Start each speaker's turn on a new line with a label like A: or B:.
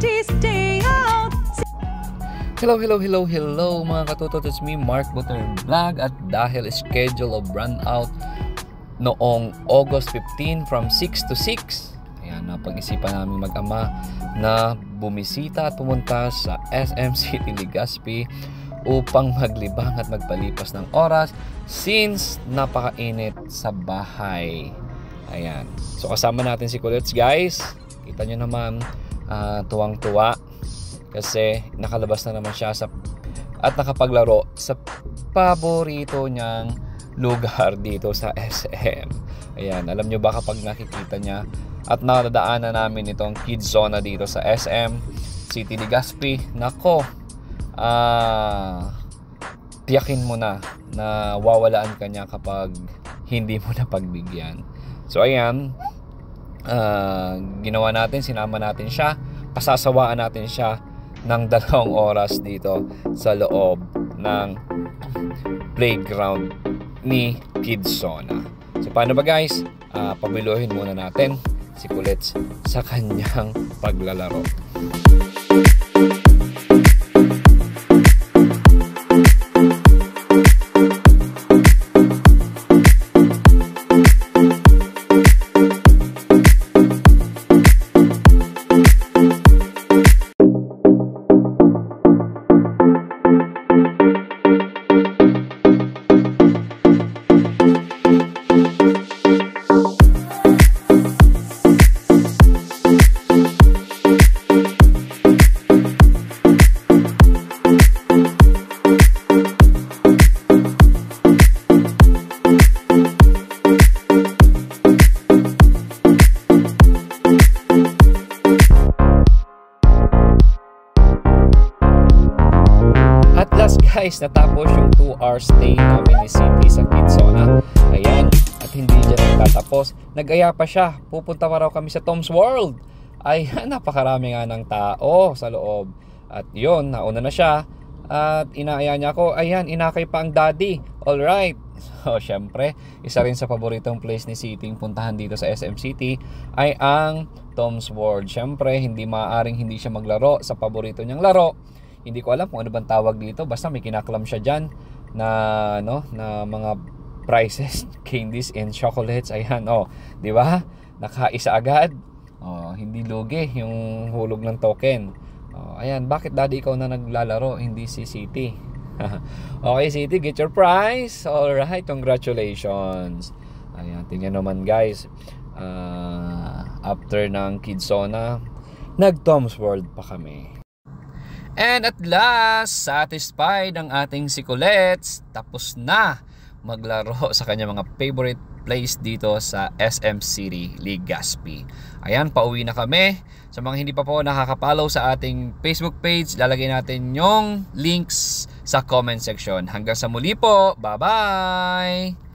A: Cities Day Out.
B: Hello mga katutot. It's me, Mark Butter Vlog. At dahil schedule of run out noong August 15 from 6 to 6, ayan, napag-isipan namin mag-ama na bumisita at pumunta sa SM City Legazpi upang maglibang at magpalipas ng oras since napakainit sa bahay. Ayan. So kasama natin si Kulets, guys. Kita nyo naman, tuwang-tuwa kasi nakalabas na naman siya at nakapaglaro sa paborito niyang lugar dito sa SM. Ayan, alam nyo ba kapag nakikita niya at nadadaanan namin itong kids zona dito sa SM City Legazpi, nako, tiyakin mo na wawalaan ka niya kapag hindi mo na pagbigyan. So ayan, ginawa natin, sinama natin siya, pasasawaan natin siya ng 2 oras dito sa loob ng playground ni Kids Zona. So paano ba, guys? Pabiluhin muna natin si Kulets sa kanyang paglalaro. Guys, natapos yung 2-hour stay namin ni City sa Kids Zona. Ayan, at hindi dyan nagtatapos. Nag-aya pa siya, pupunta pa raw kami sa Tom's World. Ayan, napakarami nga ng tao sa loob. At yun, nauna na siya at inaaya niya ako. Ayan, inakay pa ang daddy. Alright. So, syempre, isa rin sa paboritong place ni City yung puntahan dito sa SM City ay ang Tom's World. Syempre, hindi maaaring hindi siya maglaro sa paborito niyang laro. Hindi ko alam kung ano bang tawag dito, basta may kinaklam siya dyan na, na mga prizes, candies and chocolates. Ayan, di ba? Nakaisa agad. Hindi lugi yung hulog ng token. Ayan, bakit daddy ikaw na naglalaro, hindi si City? Okay, City, get your prize. Alright, congratulations. Ayan, tingnan naman, guys. After ng Kids Zona, nag-Tom's World pa kami. And at last, satisfied ang ating si Kulets. Tapos na maglaro sa kanya mga favorite place dito sa SM City Legazpi. Ayan, pauwi na kami. Sa mga hindi pa po nakaka-follow sa ating Facebook page, lalagay natin yung links sa comment section. Hanggang sa muli po. Bye-bye!